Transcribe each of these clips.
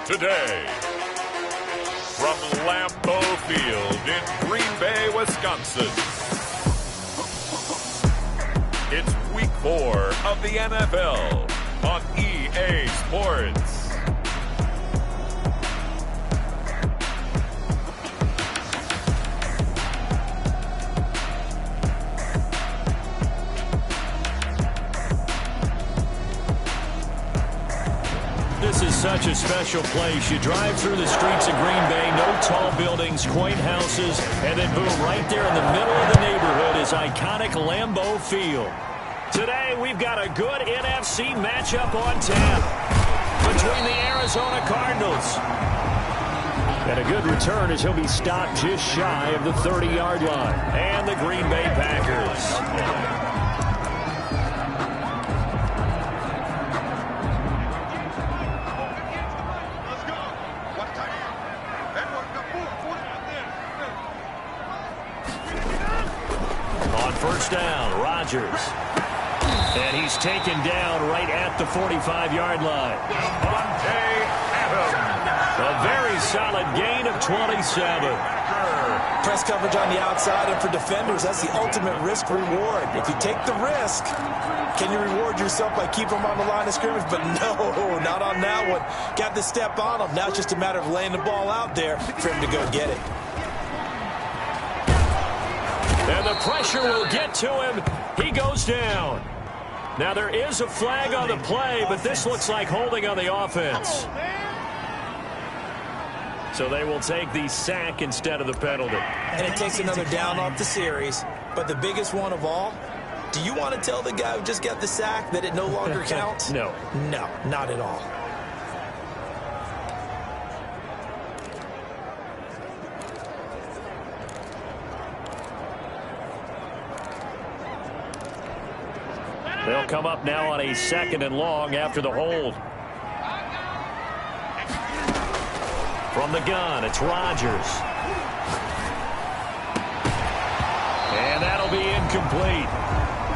Today, from Lambeau Field in Green Bay, Wisconsin, it's Week 4 of the NFL on EA Sports. This is such a special place. You drive through the streets of Green Bay, no tall buildings, quaint houses, and then boom, right there in the middle of the neighborhood is iconic Lambeau Field. Today, we've got a good NFC matchup on tap between the Arizona Cardinals. And a good return as he'll be stopped just shy of the 30-yard line. And the Green Bay Packers. First down, Rodgers. And he's taken down right at the 45-yard line. A very solid gain of 27. Press coverage on the outside, and for defenders, that's the ultimate risk-reward. If you take the risk, can you reward yourself by keeping them on the line of scrimmage? But no, not on that one. Got the step on him. Now it's just a matter of laying the ball out there for him to go get it. And the pressure will get to him. He goes down. Now there is a flag on the play, but this looks like holding on the offense. So they will take the sack instead of the penalty. And it takes another down off the series. But the biggest one of all, do you want to tell the guy who just got the sack that it no longer counts? No. No, not at all. They'll come up now on a 2nd and long after the hold. From the gun, it's Rodgers. And that'll be incomplete.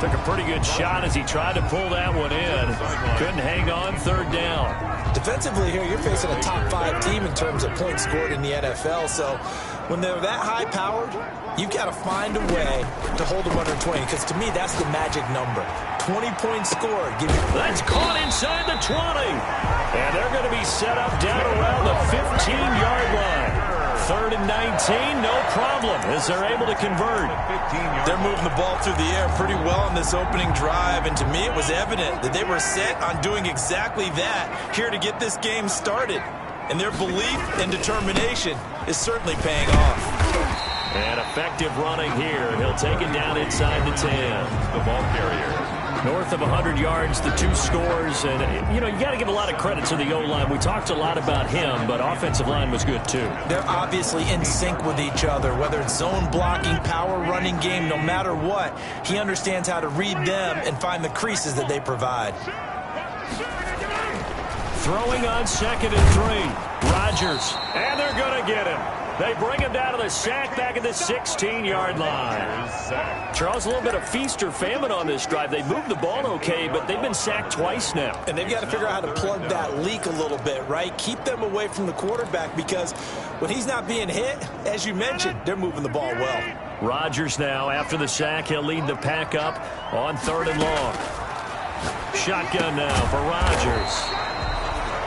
Took a pretty good shot as he tried to pull that one in. Couldn't hang on, 3rd down. Defensively here, you're facing a top 5 team in terms of points scored in the NFL. So when they're that high-powered, you've got to find a way to hold them under 20, because to me, that's the magic number. 20 points scored. That's caught inside the 20. And they're going to be set up down around the 15-yard line. 3rd and 19, no problem, as they're able to convert. They're moving the ball through the air pretty well in this opening drive, and to me it was evident that they were set on doing exactly that here to get this game started. And their belief and determination is certainly paying off. And effective running here. He'll take it down inside the 10. The ball carrier. North of 100 yards, the 2 scores. And, you got to give a lot of credit to the O-line. We talked a lot about him, but offensive line was good, too. They're obviously in sync with each other, whether it's zone blocking, power running game, no matter what. He understands how to read them and find the creases that they provide. Throwing on 2nd and 3. Rodgers. And they're going to get him. They bring him down to the sack back at the 16-yard line. Charles, a little bit of feast or famine on this drive. They moved the ball okay, but they've been sacked twice now. And they've got to figure out how to plug that leak a little bit, right? Keep them away from the quarterback, because when he's not being hit, as you mentioned, they're moving the ball well. Rodgers now, after the sack, he'll lead the pack up on 3rd and long. Shotgun now for Rodgers.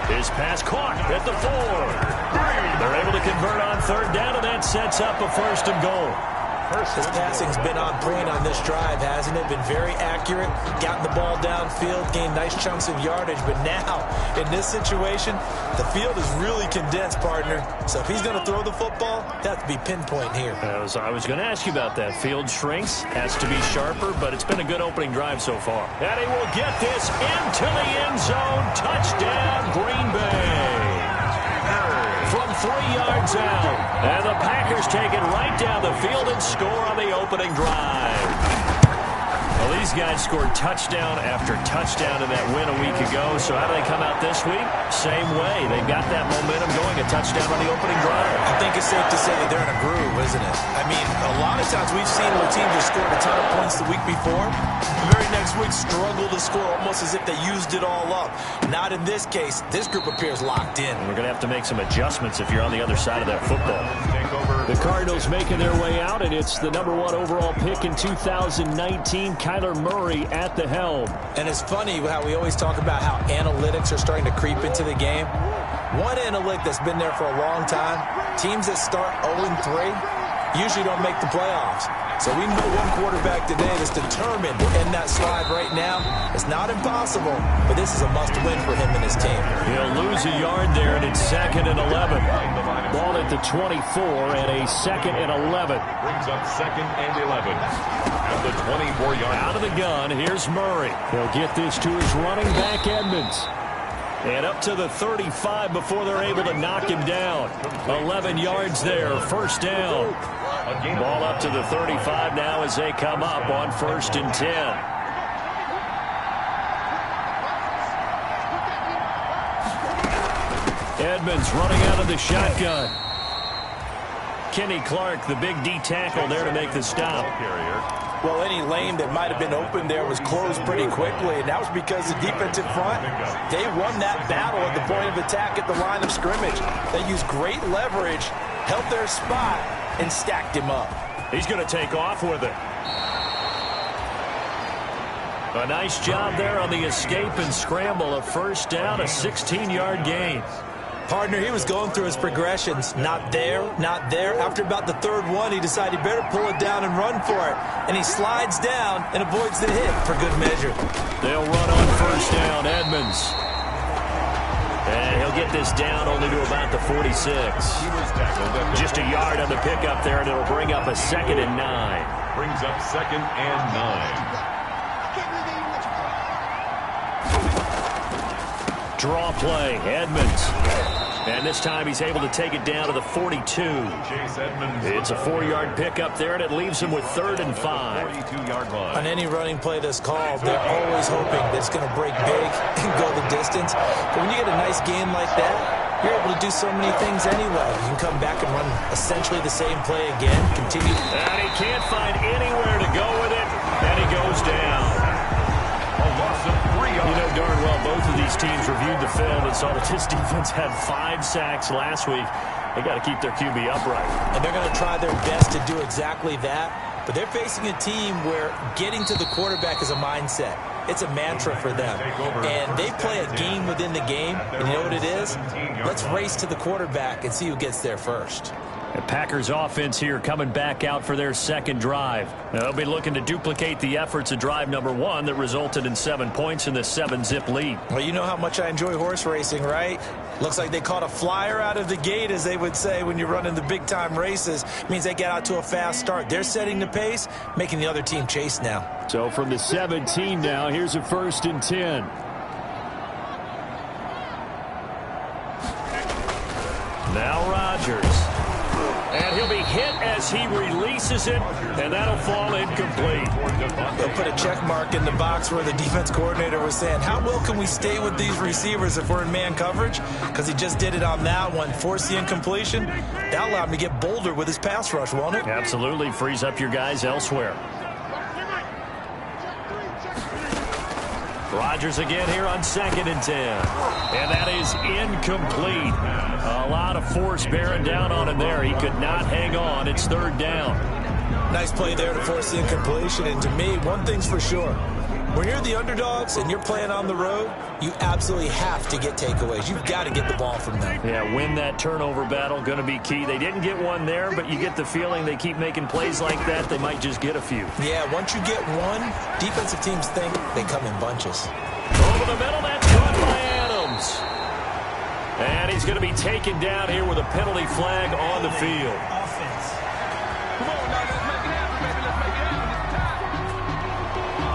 His pass caught at the 4. They're able to convert on 3rd down, and that sets up a 1st and goal. His passing's been on point on this drive, hasn't it? Been very accurate, gotten the ball downfield, gained nice chunks of yardage. But now, in this situation, the field is really condensed, partner. So if he's going to throw the football, that has to be pinpoint here. I was going to ask you about that. Field shrinks, has to be sharper, but it's been a good opening drive so far. And he will get this into the end zone. Touchdown, Green Bay. From 3 yards out. And the Packers take it right down the field and score on the opening drive. Well, these guys scored touchdown after touchdown in that win a week ago. So how do they come out this week? Same way. They've got that momentum going, a touchdown on the opening drive. I think it's safe to say that they're in a groove, isn't it? I mean, a lot of times we've seen where teams have scored a ton of points the week before. The very next week struggle to score almost as if they used it all up. Not in this case. This group appears locked in. We're going to have to make some adjustments if you're on the other side of that football. The Cardinals making their way out, and it's the #1 overall pick in 2019, Kyler Murray at the helm. And it's funny how we always talk about how analytics are starting to creep into the game. One analytic that's been there for a long time, teams that start 0-3 usually don't make the playoffs. So we know one quarterback today that's determined to end that slide right now. It's not impossible, but this is a must-win for him and his team. He'll lose a yard there, and it's 2nd and 11. Ball at the 24 and a 2nd and 11. Brings up 2nd and 11 at the 24-yard. Out of the gun, here's Murray. He'll get this to his running back, Edmonds. And up to the 35 before they're able to knock him down. 11 yards there, first down. Ball up to the 35 now as they come up on 1st and 10. Edmonds running out of the shotgun. Kenny Clark, the big D tackle there to make the stop. Well, any lane that might have been open there was closed pretty quickly, and that was because the defensive front, they won that battle at the point of attack at the line of scrimmage. They used great leverage, held their spot, and stacked him up. He's going to take off with it. A nice job there on the escape and scramble. A first down, a 16-yard gain. Partner, he was going through his progressions. Not there, not there. After about the 3rd one, he decided he better pull it down and run for it. And he slides down and avoids the hit for good measure. They'll run on first down, Edmonds. And he'll get this down only to about the 46. Just a yard on the pickup there, and it'll bring up a 2nd and 9. Brings up 2nd and 9. Draw play, Edmonds. And this time he's able to take it down to the 42. It's a 4-yard pickup there, and it leaves him with 3rd and 5. 42-yard line. On any running play that's called, they're always hoping that it's going to break big and go the distance. But when you get a nice game like that, you're able to do so many things anyway. You can come back and run essentially the same play again, continue. And he can't find anywhere to go with it, and he goes down. A loss of 3 yards. You know darn well both of these teams reviewed the film and saw that this defense had 5 sacks last week. They got to keep their QB upright. And they're going to try their best to do exactly that. But they're facing a team where getting to the quarterback is a mindset. It's a mantra for them. And they play a game within the game. And you know what it is? Let's race to the quarterback and see who gets there first. The Packers offense here coming back out for their 2nd drive. They'll be looking to duplicate the efforts of drive #1 that resulted in 7 points in the 7-zip lead. Well, you know how much I enjoy horse racing, right? Looks like they caught a flyer out of the gate, as they would say when you're running the big-time races. Means they get out to a fast start. They're setting the pace, making the other team chase now. So from the 17 now, here's a 1st and 10. Now Rodgers. And he'll be hit as he releases it, and that'll fall incomplete. They'll put a check mark in the box where the defense coordinator was saying, how well can we stay with these receivers if we're in man coverage? Because he just did it on that one, forced the incompletion. That allowed him to get bolder with his pass rush, won't it? Absolutely, frees up your guys elsewhere. Rodgers again here on 2nd and 10. And that is incomplete. A lot of force bearing down on him there. He could not hang on. It's 3rd down. Nice play there to force the incompletion. And to me, one thing's for sure. When you're the underdogs and you're playing on the road, you absolutely have to get takeaways. You've got to get the ball from them. Yeah, win that turnover battle, going to be key. They didn't get one there, but you get the feeling they keep making plays like that, they might just get a few. Yeah, once you get one, defensive teams think they come in bunches. Over the middle, that's caught by Adams. And he's going to be taken down here with a penalty flag on the field.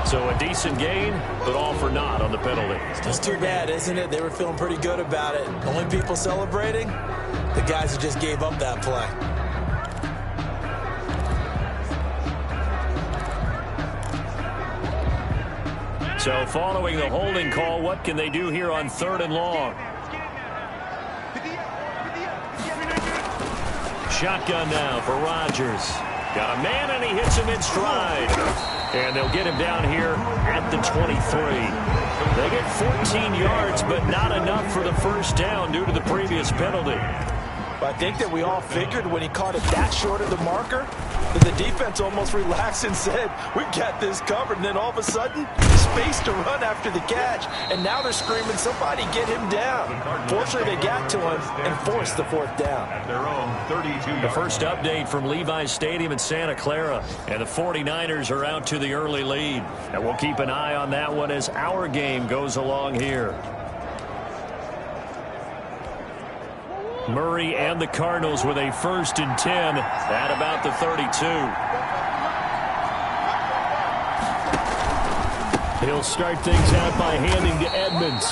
So a decent gain, but all for naught on the penalty. It's too bad, isn't it? They were feeling pretty good about it. Only people celebrating? The guys who just gave up that play. So following the holding call, what can they do here on 3rd and long? Shotgun now for Rodgers. Got a man, and he hits him in stride. And they'll get him down here at the 23. They get 14 yards, but not enough for the first down due to the previous penalty. I think that we all figured when he caught it that short of the marker that the defense almost relaxed and said, we've got this covered. And then all of a sudden, space to run after the catch. And now they're screaming, somebody get him down. Fortunately, they got to him and forced the 4th down. At their own 32 The first update from Levi's Stadium in Santa Clara. And the 49ers are out to the early lead. And we'll keep an eye on that one as our game goes along here. Murray and the Cardinals with a 1st and 10 at about the 32. He'll start things out by handing to Edmonds.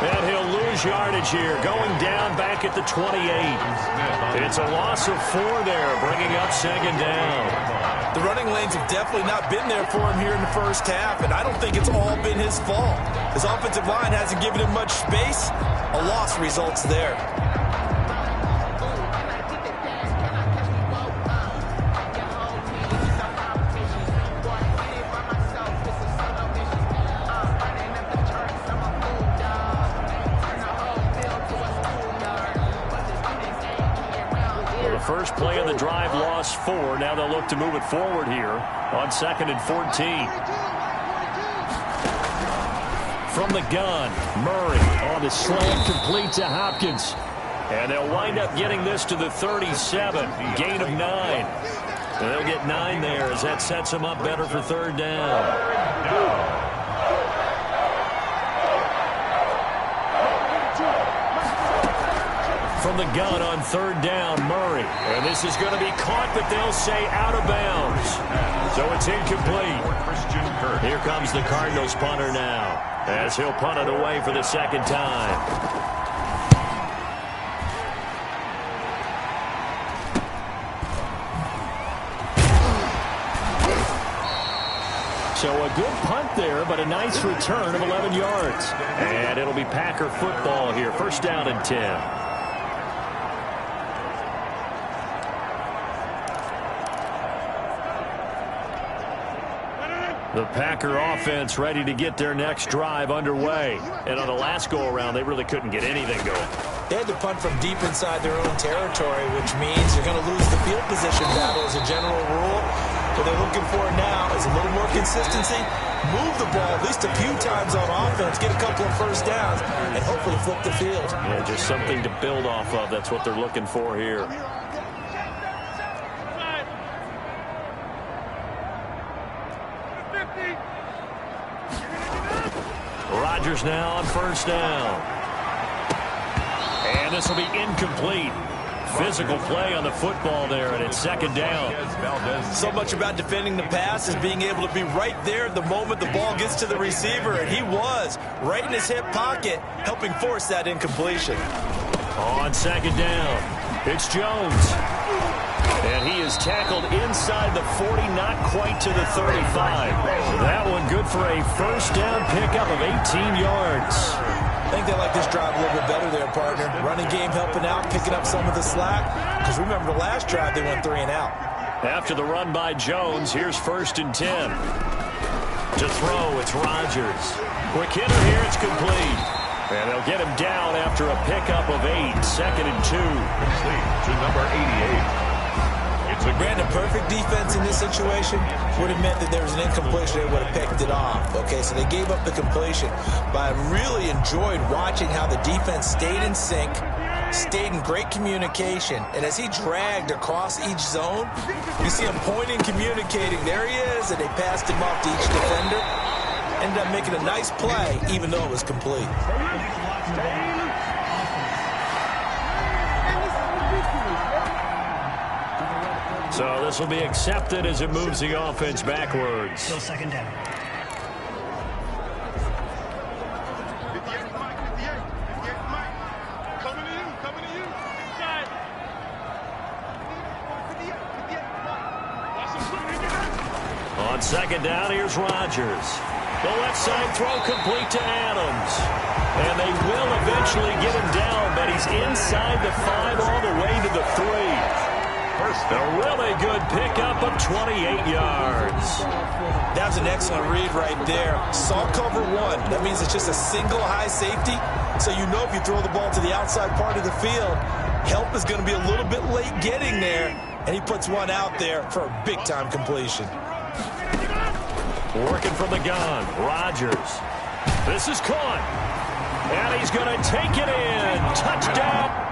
And he'll lose yardage here, going down back at the 28. It's a loss of 4 there, bringing up 2nd down. The running lanes have definitely not been there for him here in the first half, and I don't think it's all been his fault. His offensive line hasn't given him much space. A loss results there. First play of the drive lost 4. Now they'll look to move it forward here on 2nd and 14. From the gun, Murray on the slant, complete to Hopkins. And they'll wind up getting this to the 37. Gain of 9. And they'll get 9 there as that sets them up better for 3rd down. From the gun on 3rd down, Murray. And this is going to be caught, but they'll say out of bounds. So it's incomplete. Here comes the Cardinals punter now, as he'll punt it away for the 2nd time. So a good punt there, but a nice return of 11 yards. And it'll be Packer football here. 1st down and 10. The Packer offense ready to get their next drive underway. And on the last go-around, they really couldn't get anything going. They had to punt from deep inside their own territory, which means you're going to lose the field position battle as a general rule. What they're looking for now is a little more consistency, move the ball at least a few times on offense, get a couple of first downs, and hopefully flip the field. Yeah, just something to build off of. That's what they're looking for here. Rodgers now on 1st down. And this will be incomplete. Physical play on the football there, and it's 2nd down. So much about defending the pass is being able to be right there the moment the ball gets to the receiver, and he was right in his hip pocket, helping force that incompletion. On 2nd down, it's Jones. And he is tackled inside the 40, not quite to the 35. That one good for a 1st down pickup of 18 yards. I think they like this drive a little bit better there, partner. Running game helping out, picking up some of the slack. Because remember the last drive, they went 3 and out. After the run by Jones, here's 1st and 10. To throw, it's Rodgers. Quick hitter here, it's complete. And they'll get him down after a pickup of 8, 2nd and 2. Complete to number 88. Brandon, perfect defense in this situation would have meant that there was an incompletion. They would have picked it off. Okay, so they gave up the completion. But I really enjoyed watching how the defense stayed in sync, stayed in great communication. And as he dragged across each zone, you see him pointing, communicating. There he is, and they passed him off to each defender. Ended up making a nice play, even though it was complete. So this will be accepted as it moves the offense backwards. Still 2nd down. On 2nd down, here's Rodgers. The left side throw complete to Adams. And they will eventually get him down, but he's inside the 5 all the way to the 3. A really good pickup of 28 yards. That's an excellent read right there. Saw cover 1. That means it's just a single high safety. So you know if you throw the ball to the outside part of the field, help is going to be a little bit late getting there. And he puts one out there for a big-time completion. Working from the gun, Rodgers. This is caught. And he's going to take it in. Touchdown.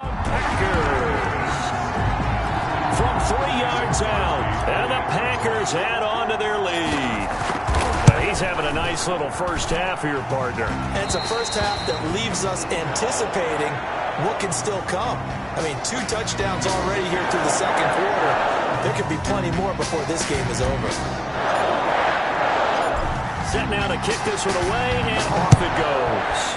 Packers from 3 yards out, and the Packers add on to their lead. He's having a nice little first half here, partner. And it's a first half that leaves us anticipating what can still come. I mean, 2 touchdowns already here through the second quarter. There could be plenty more before this game is over. Set now to kick this one away, and off it goes.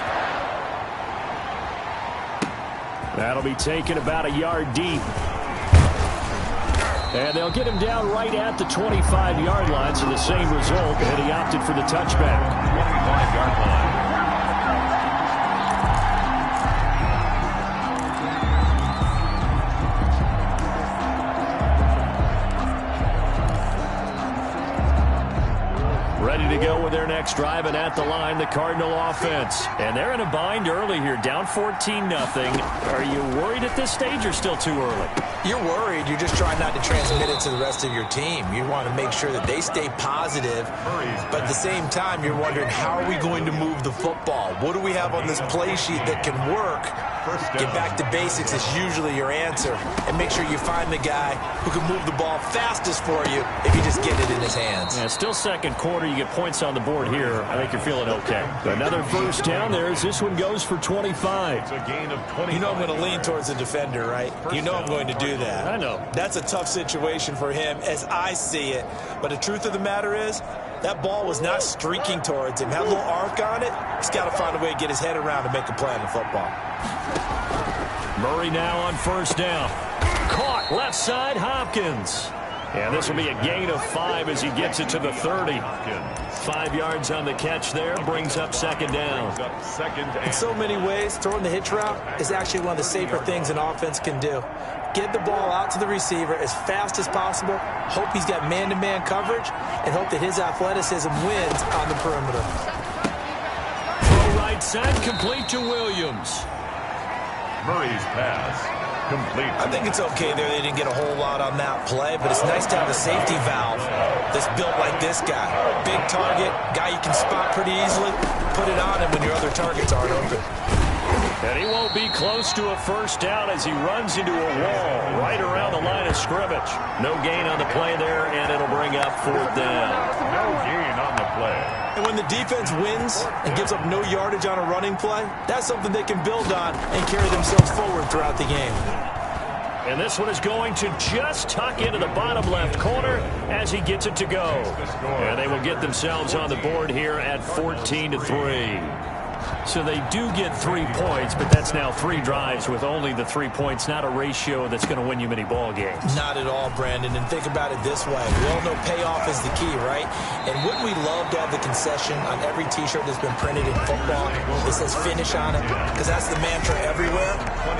That'll be taken about a yard deep. And they'll get him down right at the 25-yard line, so the same result, and he opted for the touchback. 25-yard line. Ready to go with their next drive, and at the line, the Cardinal offense. And they're in a bind early here, down 14-0. Are you worried at this stage or still too early? You're worried. You're just trying not to transmit it to the rest of your team. You want to make sure that they stay positive, but at the same time, you're wondering, how are we going to move the football? What do we have on this play sheet that can work? Get back to basics is usually your answer, and make sure you find the guy who can move the ball fastest for you if you just get it in his hands. Yeah, still second quarter. You get points on the board here. I think you're feeling okay. Another first down there as this one goes for 25. It's a gain of 20. You know I'm going to lean towards the defender, right? You know I'm going to do that. I know. That's a tough situation for him as I see it. But the truth of the matter is, that ball was not streaking towards him. Had a little arc on it. He's got to find a way to get his head around to make a play in the football. Murray now on first down. Caught left side, Hopkins. And this will be a gain of 5 as he gets it to the 30. 5 yards on the catch there, brings up second down. In so many ways, throwing the hitch route is actually one of the safer things an offense can do. Get the ball out to the receiver as fast as possible, hope he's got man-to-man coverage, and hope that his athleticism wins on the perimeter. Throw right side, complete to Williams. Murray's pass complete. I think it's okay there. They didn't get a whole lot on that play, but it's nice to have a safety valve that's built like this guy. Big target, guy you can spot pretty easily. Put it on him when your other targets aren't open. And he won't be close to a first down as he runs into a wall right around the line of scrimmage. No gain on the play there, and it'll bring up fourth down. No gain on the play. And when the defense wins and gives up no yardage on a running play, that's something they can build on and carry themselves forward throughout the game. And this one is going to just tuck into the bottom left corner as he gets it to go. And they will get themselves on the board here at 14-3. So they do get 3 points, but that's now 3 drives with only the 3 points, not a ratio that's going to win you many ball games. Not at all, Brandon. And think about it this way. We all know payoff is the key, right? And wouldn't we love to have the concession on every T-shirt that's been printed in football that says finish on it? Because that's the mantra everywhere.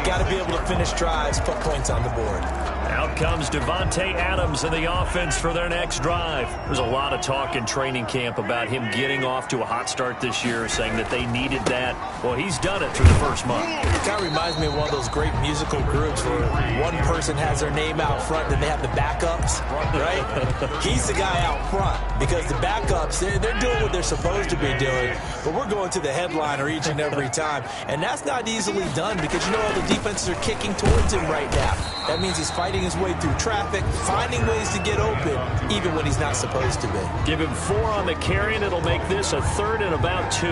Got to be able to finish drives, put points on the board. Out Up comes Devontae Adams in the offense for their next drive. There's a lot of talk in training camp about him getting off to a hot start this year, saying that they needed that. Well, he's done it through the first month. It kind of reminds me of one of those great musical groups where one person has their name out front, then they have the backups, right? He's the guy out front because the backups, they're doing what they're supposed to be doing, but we're going to the headliner each and every time, and that's not easily done because you know all the defenses are kicking towards him right now. That means he's fighting his way through traffic, finding ways to get open, even when he's not supposed to be. Give him 4 on the carry, and it'll make this a 3rd and about 2. A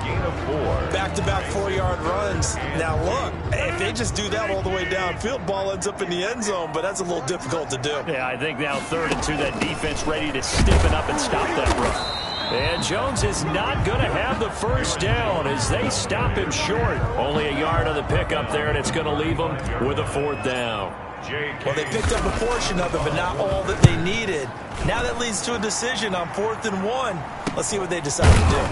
gain of 4. Back-to-back 4-yard runs. Now, look, if they just do that all the way downfield, ball ends up in the end zone, but that's a little difficult to do. Yeah, I think now 3rd and 2, that defense ready to stiffen up and stop that run. And Jones is not going to have the first down as they stop him short. Only a yard on the pickup there, and it's going to leave them with a 4th down. Well, they picked up a portion of it, but not all that they needed. Now that leads to a decision on 4th and 1. Let's see what they decide to do.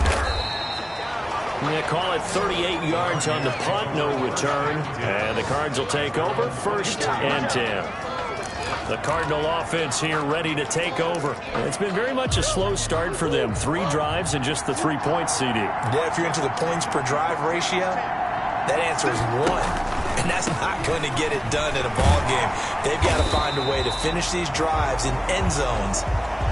They call it 38 yards on the punt, no return. And the Cards will take over, 1st and 10. The Cardinal offense here ready to take over. It's been very much a slow start for them. 3 drives and just the 3 points, CD. Yeah, if you're into the points per drive ratio, that answer is 1. And that's not going to get it done in a ball game. They've got to find a way to finish these drives in end zones,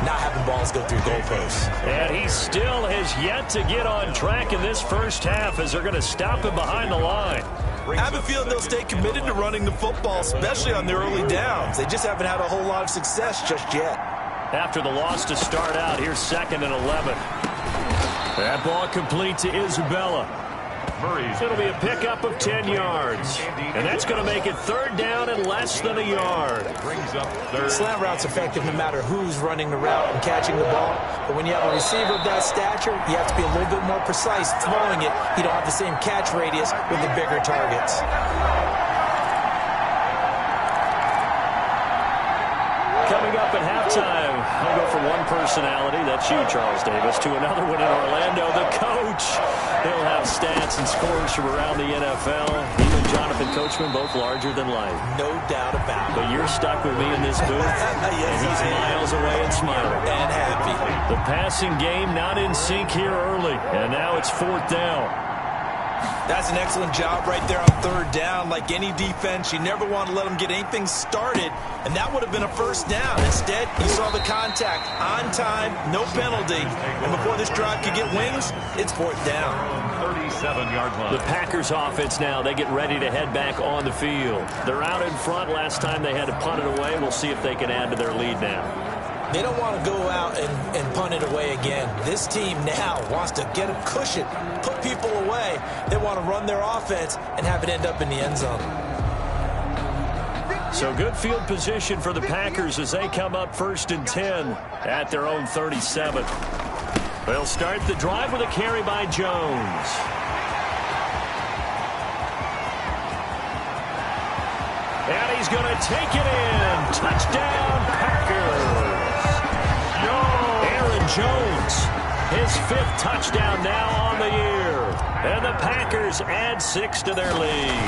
not having balls go through goalposts. And he still has yet to get on track in this first half as they're going to stop him behind the line. I have a feeling they'll stay committed to running the football, especially on the early downs. They just haven't had a whole lot of success just yet. After the loss to start out, here's 2nd and 11. That ball complete to Isabella. It'll be a pickup of 10 yards. And that's going to make it 3rd down and less than a yard. Slant route's effective no matter who's running the route and catching the ball. But when you have a receiver of that stature, you have to be a little bit more precise throwing it. You don't have the same catch radius with the bigger targets. Coming up at halftime, I'll go from one personality, that's you, Charles Davis, to another one in Orlando, the coach. He'll have stats and scores from around the NFL. He and Jonathan Coachman, both larger than life. No doubt about it. But you're stuck with me in this booth, yes, and he's miles away and smiling. And happy. The passing game not in sync here early, and now it's 4th down. That's an excellent job right there on 3rd down. Like any defense, you never want to let them get anything started, and that would have been a 1st down. Instead, you saw the contact on time, no penalty, and before this drive could get wings, it's 4th down. 37-yard line. The Packers offense now, they get ready to head back on the field. They're out in front. Last time they had to punt it away. We'll see if they can add to their lead now. They don't want to go out and punt it away again. This team now wants to get a cushion, put people away. They want to run their offense and have it end up in the end zone. So good field position for the Packers as they come up 1st and 10 at their own 37. They'll start the drive with a carry by Jones. And he's going to take it in. Touchdown, Packers. Aaron Jones, his 5th touchdown now on the year. And the Packers add 6 to their lead.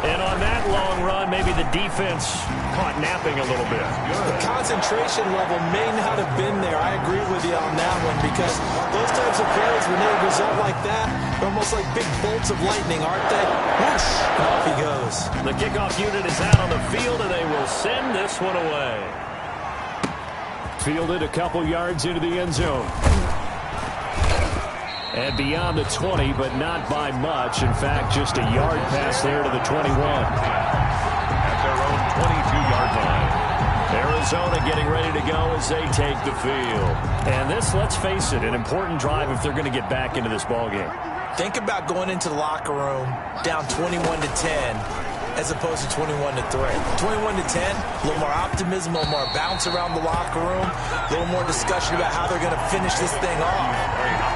And on that long run, maybe the defense caught napping a little bit. The concentration level may not have been there. I agree with you on that one because those types of plays, when they result like that, they're almost like big bolts of lightning, aren't they? Whoosh, and off he goes. The kickoff unit is out on the field, and they will send this one away. Fielded a couple yards into the end zone. And beyond the 20, but not by much. In fact, just a yard pass there to the 21. At their own 22-yard line. Arizona getting ready to go as they take the field. And this, let's face it, an important drive if they're going to get back into this ballgame. Think about going into the locker room down 21-10 as opposed to 21-3. 21-10, a little more optimism, a little more bounce around the locker room, a little more discussion about how they're going to finish this thing off.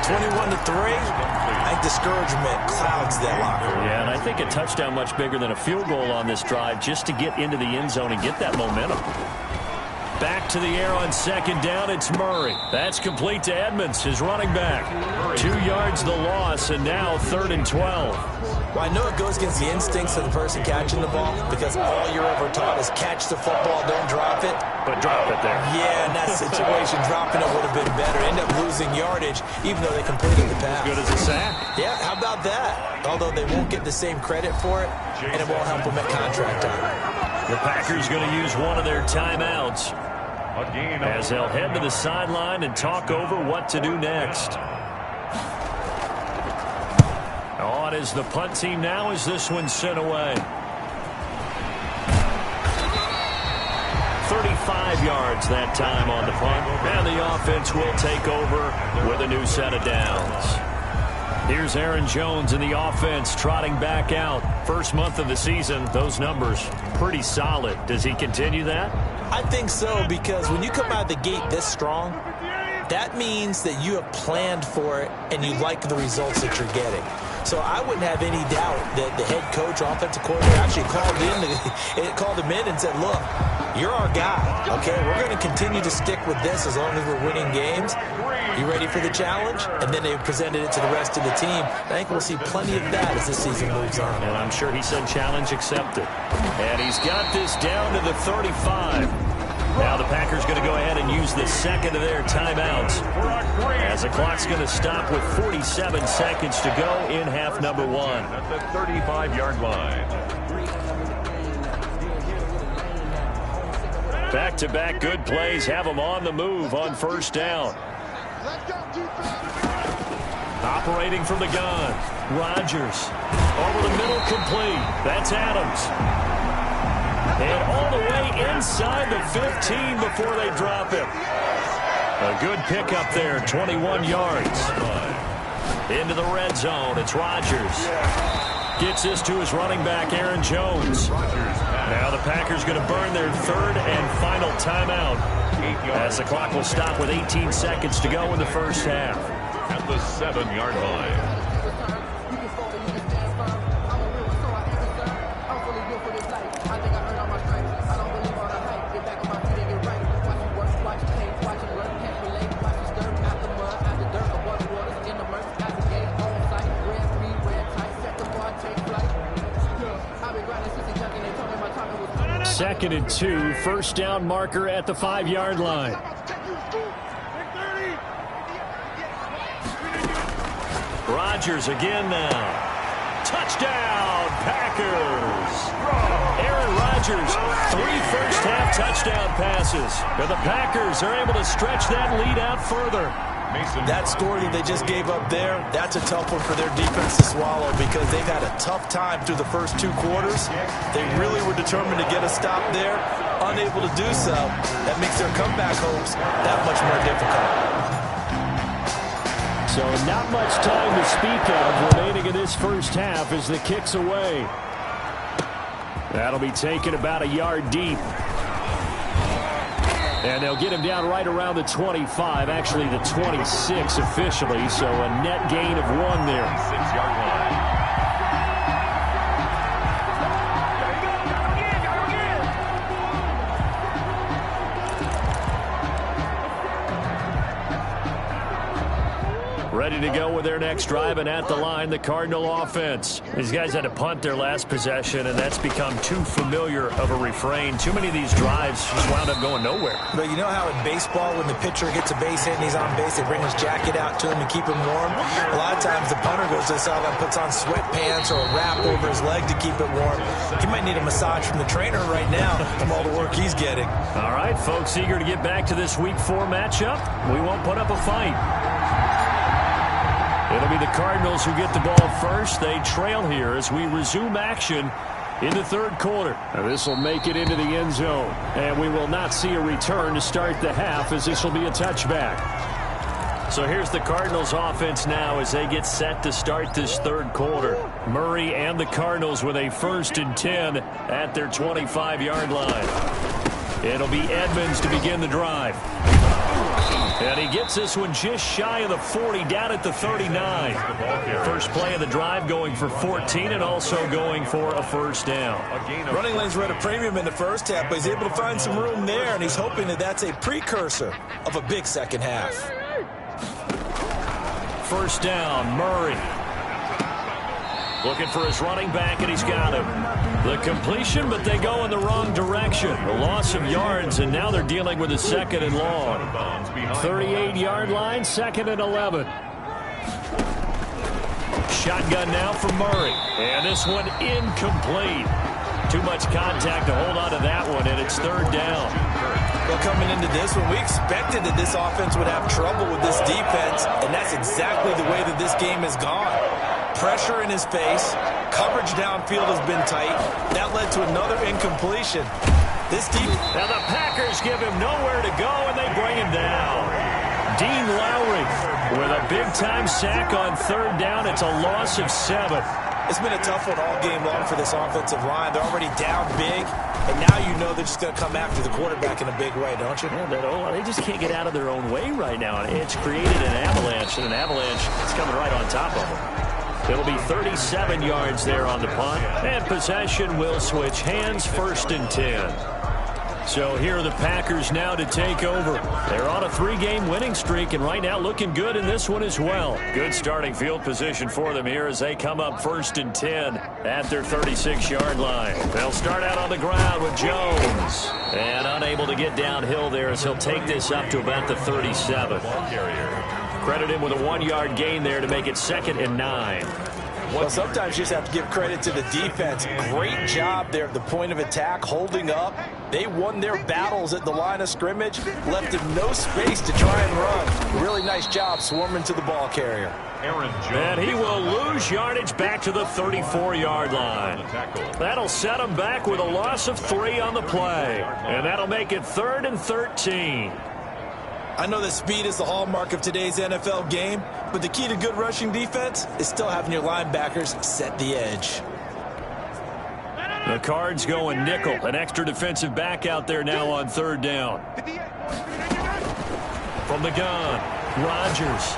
21-3, I think discouragement clouds that locker room. Yeah, and I think a touchdown much bigger than a field goal on this drive just to get into the end zone and get that momentum. back to the air on second down. It's Murray. That's complete to Edmonds, his running back. 2 yards the loss, and now 3rd and 12. Well, I know it goes against the instincts of the person catching the ball because all you're ever taught is catch the football, don't drop it. But drop it there. Yeah, in that situation, dropping it would have been better. End up losing yardage, even though they completed the pass. As good as a sack. Yeah, how about that? Although they won't get the same credit for it, and it won't help them at contract time. The Packers going to use one of their timeouts as they'll head to the sideline and talk over what to do next. On is the punt team now as this one's sent away. 35 yards that time on the punt, and the offense will take over with a new set of downs. Here's Aaron Jones in the offense trotting back out. First month of the season, those numbers pretty solid. Does he continue that? I think so, because when you come out of the gate this strong, that means that you have planned for it and you like the results that you're getting. So I wouldn't have any doubt that the head coach, offensive coordinator, actually called him in and said, look, you're our guy, okay? We're going to continue to stick with this as long as we're winning games. You ready for the challenge? And then they presented it to the rest of the team. I think we'll see plenty of that as this season moves on. And I'm sure he said challenge accepted. And he's got this down to the 35. Now the Packers going to go ahead and use the second of their timeouts as the clock's going to stop with 47 seconds to go in half number 1. At the 35-yard line. Back-to-back good plays have them on the move on first down. Operating from the gun, Rodgers. Over the middle, complete. That's Adams. And all the way inside the 15 before they drop him. A good pickup there, 21 yards. Into the red zone, it's Rodgers. Gets this to his running back, Aaron Jones. Now the Packers going to burn their third and final timeout as the clock will stop with 18 seconds to go in the first half. At the 7-yard line. Second and 2, first down marker at the 5-yard line. Rodgers again now. Touchdown, Packers. Aaron Rodgers, 3 first-half touchdown passes. And the Packers are able to stretch that lead out further. That score that they just gave up there, that's a tough one for their defense to swallow because they've had a tough time through the first 2 quarters. They really were determined to get a stop there, unable to do so. That makes their comeback hopes that much more difficult. So not much time to speak of remaining in this first half as the kick's away. That'll be taken about a yard deep. And they'll get him down right around the 25, actually the 26 officially, so a net gain of 1 there. 6-yard line. Ready to go with their next drive, and at the line, the Cardinal offense. These guys had to punt their last possession, and that's become too familiar of a refrain. Too many of these drives just wound up going nowhere. But you know how in baseball, when the pitcher gets a base hit and he's on base, they bring his jacket out to him to keep him warm? A lot of times the punter goes to the sideline, puts on sweatpants or a wrap over his leg to keep it warm. He might need a massage from the trainer right now from all the work he's getting. All right, folks, eager to get back to this Week 4 matchup. We won't put up a fight. It'll be the Cardinals who get the ball first. They trail here as we resume action in the third quarter. This will make it into the end zone. And we will not see a return to start the half as this will be a touchback. So here's the Cardinals offense now as they get set to start this third quarter. Murray and the Cardinals with a 1st and 10 at their 25-yard line. It'll be Edmonds to begin the drive. And he gets this one just shy of the 40, down at the 39. First play of the drive going for 14 and also going for a first down. Running lanes were at a premium in the first half, but he's able to find some room there, and he's hoping that that's a precursor of a big second half. First down, Murray. Looking for his running back, and he's got him. The completion, but they go in the wrong direction. The loss of yards, and now they're dealing with a second and long. 38-yard line, second and 11. Shotgun now for Murray. And this one incomplete. Too much contact to hold on to that one, and it's third down. Well, coming into this one, we expected that this offense would have trouble with this defense, and that's exactly the way that this game has gone. Pressure in his face. Coverage downfield has been tight. That led to another incompletion. Now the Packers give him nowhere to go, and they bring him down. Dean Lowry with a big-time sack on third down. It's a loss of 7. It's been a tough one all game long for this offensive line. They're already down big, and now you know they're just going to come after the quarterback in a big way, don't you? Yeah, they just can't get out of their own way right now. It's created an avalanche, and an avalanche is coming right on top of them. It'll be 37 yards there on the punt, and possession will switch hands, first and 10. So here are the Packers now to take over. They're on a 3-game winning streak, and right now looking good in this one as well. Good starting field position for them here as they come up first and 10 at their 36-yard line. They'll start out on the ground with Jones, and unable to get downhill there as he'll take this up to about the 37. Credit him with a 1-yard gain there to make it second and 9. Well, sometimes you just have to give credit to the defense. Great job there at the point of attack, holding up. They won their battles at the line of scrimmage, left him no space to try and run. Really nice job swarming to the ball carrier. And he will lose yardage back to the 34-yard line. That'll set him back with a loss of 3 on the play. And that'll make it third and 13. I know that speed is the hallmark of today's NFL game, but the key to good rushing defense is still having your linebackers set the edge. The Cards going nickel. An extra defensive back out there now on third down. From the gun, Rodgers.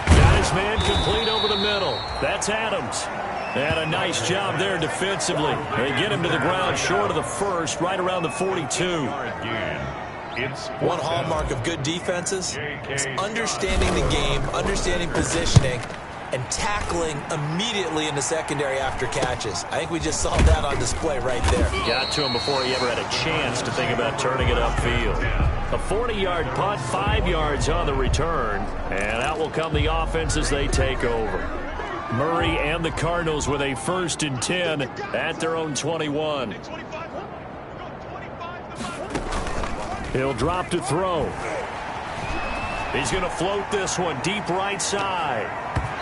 Got his man complete over the middle. That's Adams. And a nice job there defensively. They get him to the ground short of the first, right around the 42. One hallmark of good defenses is understanding the game, understanding positioning, and tackling immediately in the secondary after catches. I think we just saw that on display right there. Got to him before he ever had a chance to think about turning it upfield. A 40-yard punt, 5 yards on the return, and out will come the offense as they take over. Murray and the Cardinals with a first and 10 at their own 21. He'll drop to throw. He's going to float this one deep right side.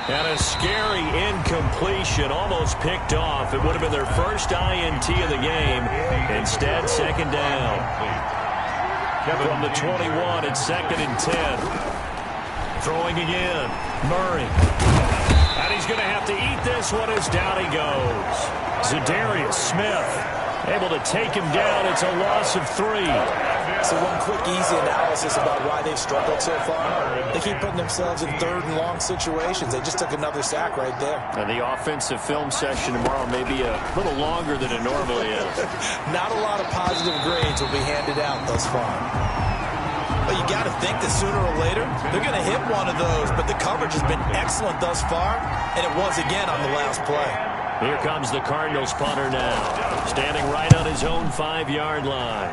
And a scary incompletion, almost picked off. It would have been their first INT of the game. Instead, second down. From the 21, it's second and 10. Throwing again, Murray. And he's going to have to eat this one as down he goes. Zadarius Smith able to take him down. It's a loss of 3. So one quick, easy analysis about why they've struggled so far. They keep putting themselves in third and long situations. They just took another sack right there. And the offensive film session tomorrow may be a little longer than it normally is. Not a lot of positive grades will be handed out thus far. But you got to think that sooner or later, they're going to hit one of those. But the coverage has been excellent thus far, and it was again on the last play. Here comes the Cardinals punter now, standing right on his own 5-yard line.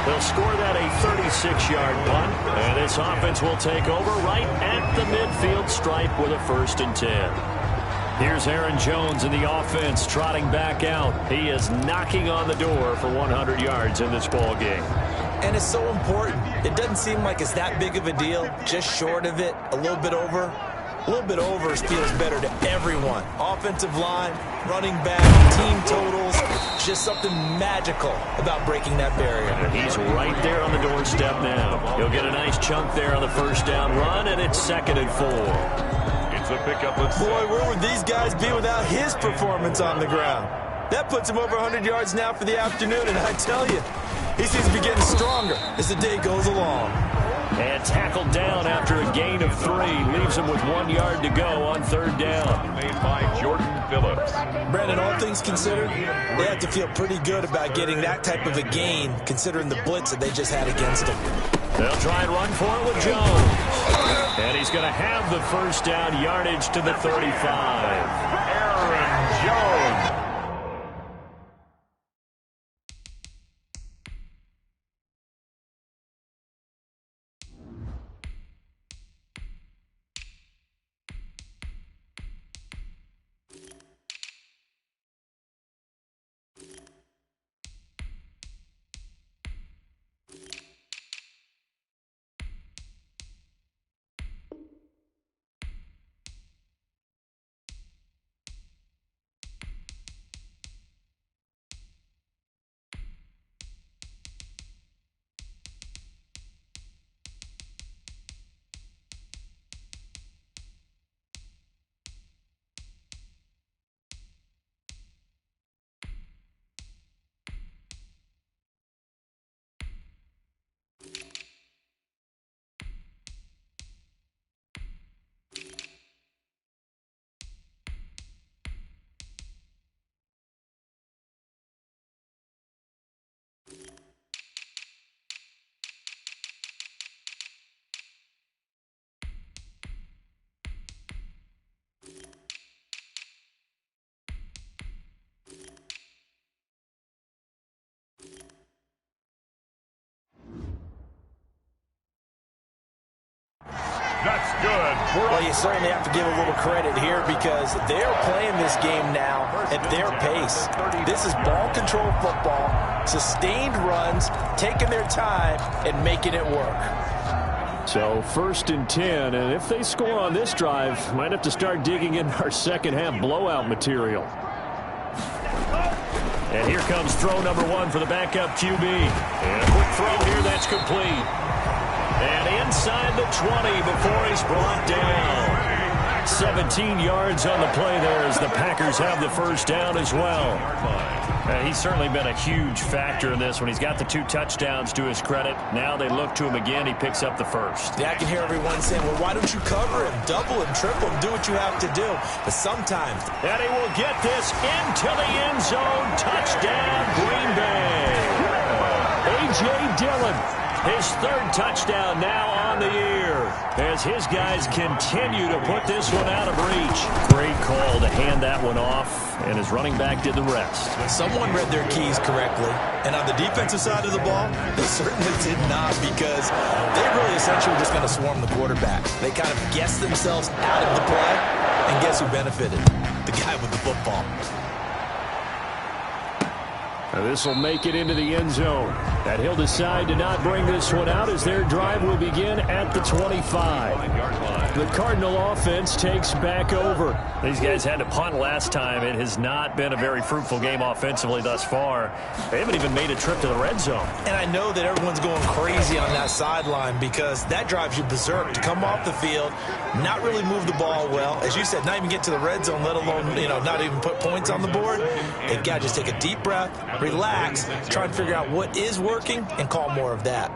They'll score that a 36-yard punt, and this offense will take over right at the midfield stripe with a first and 10. Here's Aaron Jones in the offense trotting back out. He is knocking on the door for 100 yards in this ball game. And it's so important. It doesn't seem like it's that big of a deal, just short of it, a little bit over. A little bit over feels better to everyone. Offensive line, running back, team totals, just something magical about breaking that barrier. And he's right there on the doorstep now. He'll get a nice chunk there on the first down run, and it's second and 4. to pick up a... Boy, where would these guys be without his performance on the ground? That puts him over 100 yards now for the afternoon, and I tell you, he seems to be getting stronger as the day goes along. And tackled down after a gain of 3. Leaves him with 1 yard to go on 3rd down. Made by Jordan Phillips. Brandon, all things considered, they have to feel pretty good about getting that type of a gain, considering the blitz that they just had against them. They'll try and run for it with Jones. And he's going to have the first down, yardage to the 35. Aaron Jones. That's good. Well, you certainly have to give a little credit here because they're playing this game now at their pace. This is ball control football, sustained runs, taking their time and making it work. So 1st and 10, and if they score on this drive, might have to start digging in our second half blowout material. And here comes throw number 1 for the backup QB. And a quick throw here, that's complete. And inside the 20 before he's brought down. 17 yards on the play there as the Packers have the first down as well. He's certainly been a huge factor in this when he's got the 2 touchdowns to his credit. Now they look to him again. He picks up the first. Yeah, I can hear everyone saying, well, why don't you cover him, double him, triple him, do what you have to do. But sometimes. And he will get this into the end zone. Touchdown, Green Bay. A.J. Dillon. His 3rd touchdown now on the year as his guys continue to put this one out of reach. Great call to hand that one off, and his running back did the rest. Someone read their keys correctly, and on the defensive side of the ball, they certainly did not because they really essentially were just going to swarm the quarterback. They kind of guessed themselves out of the play, and guess who benefited? The guy with the football. This will make it into the end zone. And he'll decide to not bring this one out as their drive will begin at the 25. The Cardinal offense takes back over. These guys had to punt last time. It has not been a very fruitful game offensively thus far. They haven't even made a trip to the red zone. And I know that everyone's going crazy on that sideline because that drives you berserk to come off the field, not really move the ball well. As you said, not even get to the red zone, let alone, not even put points on the board. They've got to just take a deep breath, relax, try and figure out what is working, and call more of that.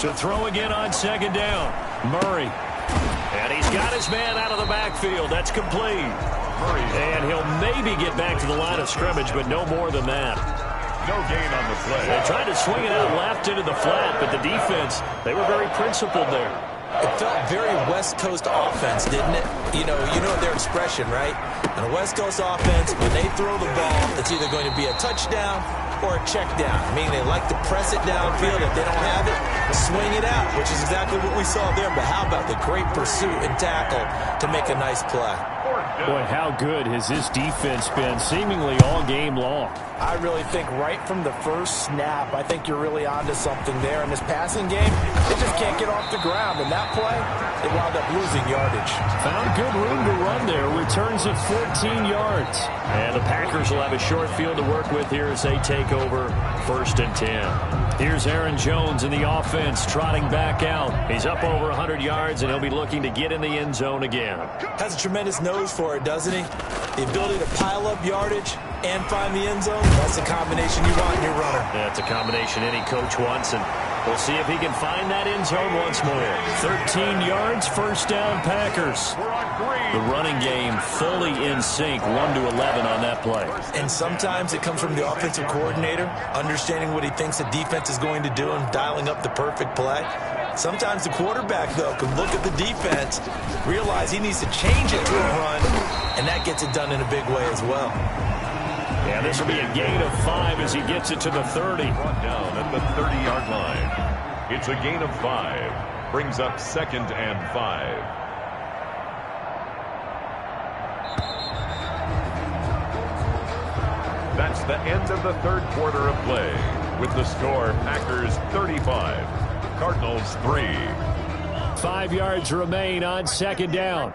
To throw again on 2nd down, Murray. And he's got his man out of the backfield. That's complete. And he'll maybe get back to the line of scrimmage, but no more than that. No gain on the play. They tried to swing it out left into the flat, but the defense, they were very principled there. It felt very West Coast offense, didn't it? You know their expression, right? On a West Coast offense, when they throw the ball, it's either going to be a touchdown or a check down. Meaning they like to press it downfield. If they don't have it, swing it out, which is exactly what we saw there. But how about the great pursuit and tackle to make a nice play? Boy, how good has this defense been seemingly all game long? I really think right from the first snap, I think you're really onto something there. In this passing game, they just can't get off the ground. In that play, they wound up losing yardage. Found good room to run there. Returns at 14 yards. And the Packers will have a short field to work with here as they take over 1st and 10. Here's Aaron Jones in the offense, trotting back out. He's up over 100 yards, and he'll be looking to get in the end zone again. Has a tremendous nose for it, doesn't he? The ability to pile up yardage and find the end zone, that's the combination you want in your runner. That's a combination any coach wants, and we'll see if he can find that end zone once more. 13 yards, first down, Packers. The running game fully in sync, 1-11 on that play. And sometimes it comes from the offensive coordinator, understanding what he thinks the defense is going to do and dialing up the perfect play. Sometimes the quarterback, though, can look at the defense, realize he needs to change it to a run, and that gets it done in a big way as well. Yeah, this will be a gain of 5 as he gets it to the 30. Brought down at the 30-yard line. It's a gain of 5. Brings up 2nd and 5. That's the end of the third quarter of play. With the score, Packers 35, Cardinals 3. 5 yards remain on 2nd down.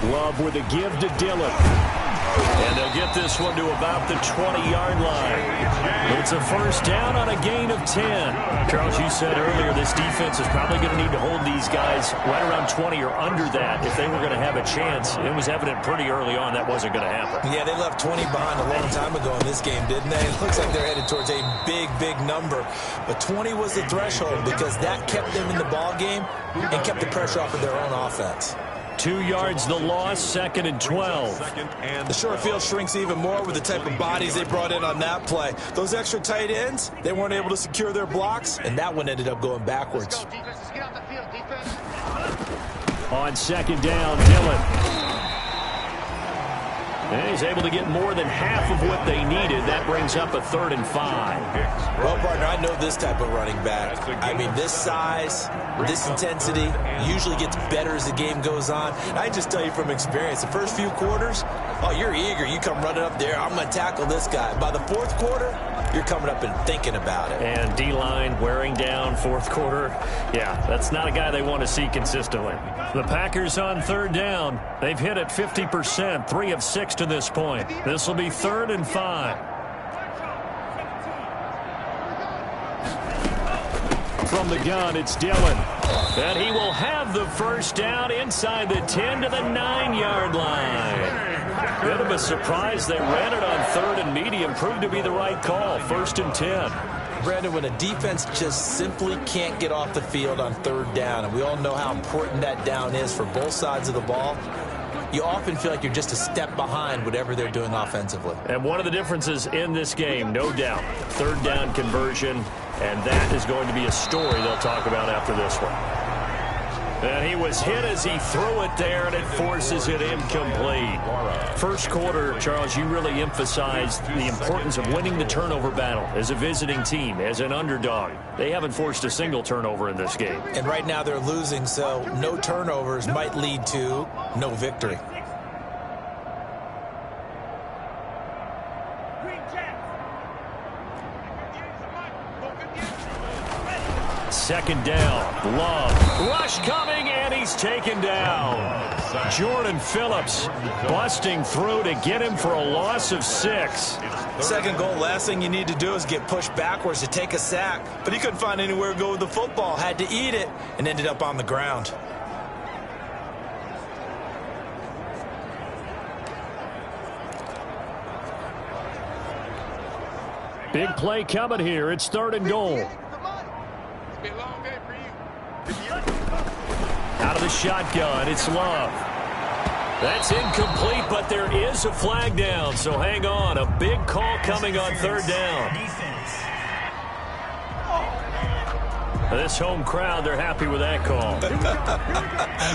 Love with a give to Dillon. And they'll get this one to about the 20-yard line. It's a first down on a gain of 10. Charles, you said earlier this defense is probably going to need to hold these guys right around 20 or under that if they were going to have a chance. It was evident pretty early on that wasn't going to happen. Yeah, they left 20 behind a long time ago in this game, didn't they? It looks like they're headed towards a big, big number. But 20 was the threshold because that kept them in the ball game and kept the pressure off of their own offense. 2 yards the loss, 2nd and 12. The short field shrinks even more with the type of bodies they brought in on that play. Those extra tight ends, they weren't able to secure their blocks, and that one ended up going backwards. On 2nd down, Dillon. And he's able to get more than half of what they needed. That brings up a 3rd and 5. Well, partner, I know this type of running back. I mean, this size, this intensity usually gets better as the game goes on. I just tell you from experience, the first few quarters, oh, you're eager. You come running up there, I'm going to tackle this guy. By the 4th quarter, you're coming up and thinking about it. And D-line wearing down 4th quarter. Yeah, that's not a guy they want to see consistently. The Packers on 3rd down. They've hit it 50%, 3 of 6 to this point. This will be 3rd and 5. From the gun, it's Dillon. And he will have the first down inside the 10 to the 9-yard line. Bit of a surprise. They ran it on 3rd and medium. Proved to be the right call. 1st and 10. Brandon, when a defense just simply can't get off the field on 3rd down, and we all know how important that down is for both sides of the ball, you often feel like you're just a step behind whatever they're doing offensively. And one of the differences in this game, no doubt, 3rd down conversion, and that is going to be a story they'll talk about after this one. And he was hit as he threw it there, and it forces it incomplete. First quarter, Charles, you really emphasized the importance of winning the turnover battle as a visiting team, as an underdog. They haven't forced a single turnover in this game. And right now they're losing, so no turnovers might lead to no victory. Second down, Love. Rush coming, and he's taken down. Jordan Phillips busting through to get him for a loss of 6. Second goal, last thing you need to do is get pushed backwards to take a sack. But he couldn't find anywhere to go with the football, had to eat it, and ended up on the ground. Big play coming here. It's 3rd and goal. Out of the shotgun, it's Love. That's incomplete, but there is a flag down, so hang on. A big call coming on 3rd down. This home crowd, they're happy with that call.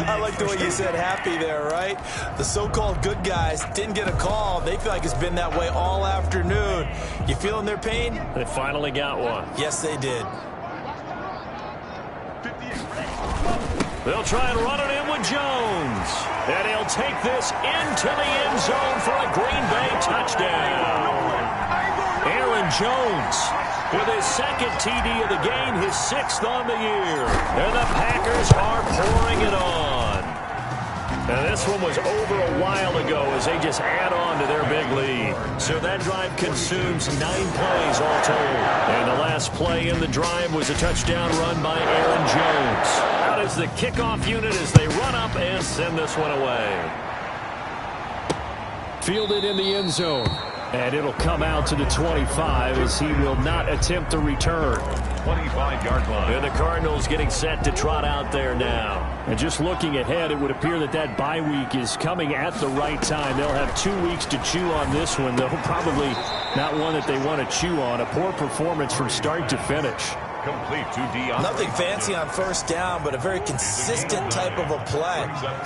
I like the way you said happy there, right? The so-called good guys didn't get a call. They feel like it's been that way all afternoon. You feeling their pain? They finally got one. Yes, they did. They'll try and run it in with Jones. And he'll take this into the end zone for a Green Bay touchdown. Aaron Jones with his 2nd TD of the game, his 6th on the year. And the Packers are pouring it on. And This one was over a while ago as they just add on to their big lead. So that drive consumes 9 plays all told. And the last play in the drive was a touchdown run by Aaron Jones. Out is the kickoff unit as they run up and send this one away. Fielded in the end zone. And it'll come out to the 25 as he will not attempt to return. 25-yard line. And the Cardinals getting set to trot out there now. And just looking ahead, it would appear that that bye week is coming at the right time. They'll have 2 weeks to chew on this one, though probably not one that they want to chew on. A poor performance from start to finish. Complete to Dion. Nothing fancy on first down, but a very consistent type of a play.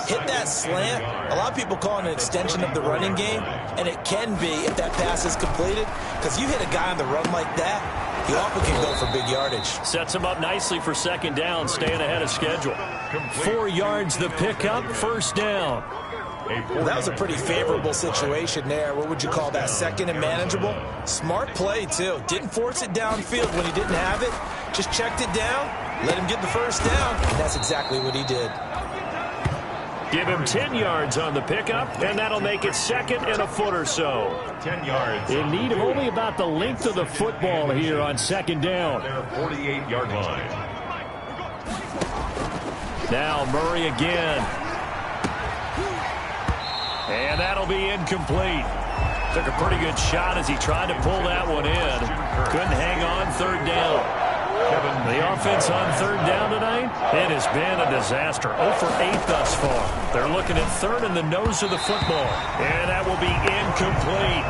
Hit that slant. A lot of people call it an extension of the running game, and it can be if that pass is completed, because you hit a guy on the run like that, he often can go for big yardage. Sets him up nicely for second down, staying ahead of schedule. 4 yards the pickup, first down. Well, that was a pretty favorable situation there. What would you call that? Second and manageable? Smart play, too. Didn't force it downfield when he didn't have it. Just checked it down, let him get the first down, and that's exactly what he did. Give him 10 yards on the pickup, and that'll make it second and a foot or so. 10 yards. In need of only about the length of the football here on second down. Their 48-yard line. Now Murray again. And that'll be incomplete. Took a pretty good shot as he tried to pull that one in. Couldn't hang on third down. The offense on third down tonight, it has been a disaster. 0 for 8 thus far. They're looking at third in the nose of the football. And that will be incomplete.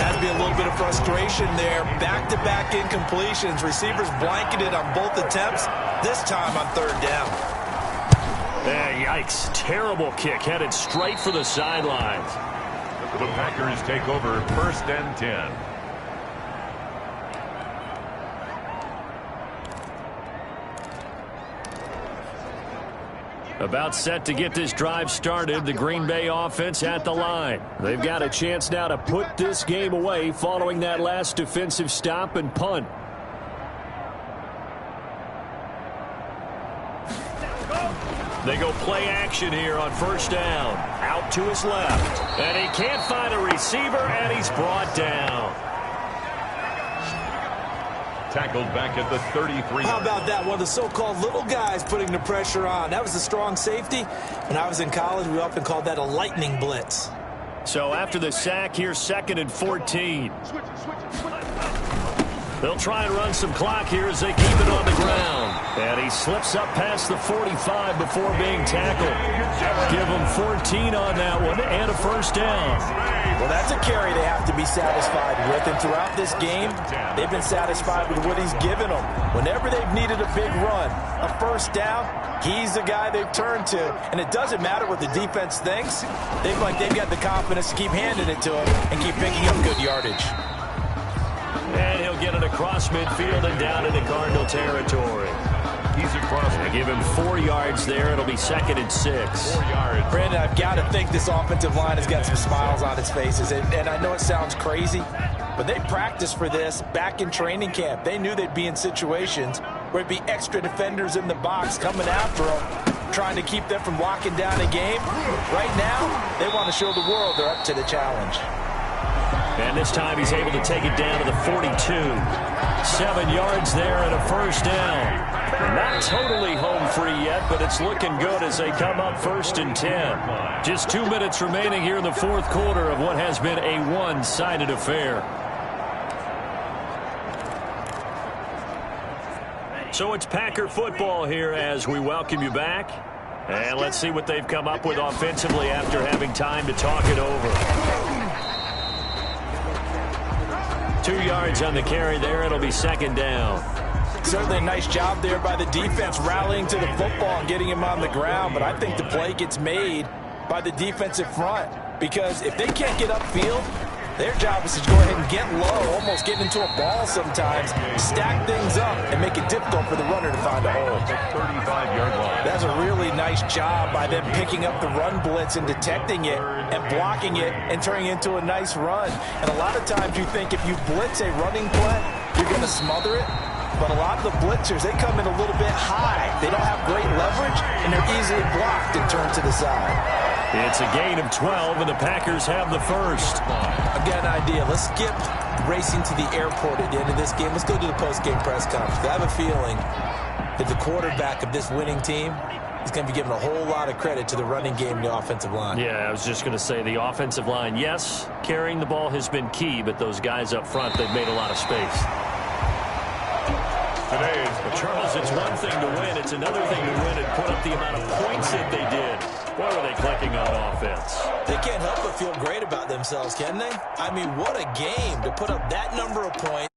Has to be a little bit of frustration there. Back-to-back incompletions. Receivers blanketed on both attempts, this time on third down. Yikes. Terrible kick headed straight for the sidelines. The Packers take over first and 10. About set to get this drive started, the Green Bay offense at the line. They've got a chance now to put this game away following that last defensive stop and punt. They go play action here on first down. Out to his left. And he can't find a receiver, and he's brought down. Tackled back at the 33. How about that? One of the so-called little guys putting the pressure on. That was a strong safety. When I was in college, we often called that a lightning blitz. So after the sack, here's second and 14. They'll try and run some clock here as they keep it on the ground. And he slips up past the 45 before being tackled. Give him 14 on that one and a first down. Well, that's a carry they have to be satisfied with. And throughout this game, they've been satisfied with what he's given them. Whenever they've needed a big run, a first down, he's the guy they've turned to. And it doesn't matter what the defense thinks. They've got the confidence to keep handing it to him and keep picking up good yardage. And he'll get it across midfield and down into Cardinal territory. He's across. They give him 4 yards there. It'll be second and 6. 4 yards. Brandon, I've got to think this offensive line has got some smiles on its faces. And I know it sounds crazy, but they practiced for this back in training camp. They knew they'd be in situations where it'd be extra defenders in the box coming after them, trying to keep them from locking down a game. Right now, they want to show the world they're up to the challenge. And this time he's able to take it down to the 42. 7 yards there and a first down. Not totally home free yet, but it's looking good as they come up first and 10. Just 2 minutes remaining here in the fourth quarter of what has been a one-sided affair. So it's Packer football here as we welcome you back. And let's see what they've come up with offensively after having time to talk it over. 2 yards on the carry there. It'll be second down. Certainly a nice job there by the defense rallying to the football and getting him on the ground. But I think the play gets made by the defensive front. Because if they can't get upfield, their job is to go ahead and get low, almost get into a ball sometimes, stack things up, and make it difficult for the runner to find a hole. 35-yard line. That's a really nice job by them picking up the run blitz and detecting it and blocking it and turning it into a nice run. And a lot of times you think if you blitz a running play, you're going to smother it. But a lot of the blitzers, they come in a little bit high. They don't have great leverage, and they're easily blocked and turned to the side. It's a gain of 12, and the Packers have the first. I've got an idea. Let's skip racing to the airport at the end of this game. Let's go do the post-game press conference. I have a feeling that the quarterback of this winning team is going to be giving a whole lot of credit to the running game and the offensive line. Yeah, I was just going to say the offensive line, yes, carrying the ball has been key, but those guys up front, they've made a lot of space. Charles, it's one thing to win. It's another thing to win and put up the amount of points that they did. Boy, were they clicking on offense. They can't help but feel great about themselves, can they? I mean, what a game to put up that number of points.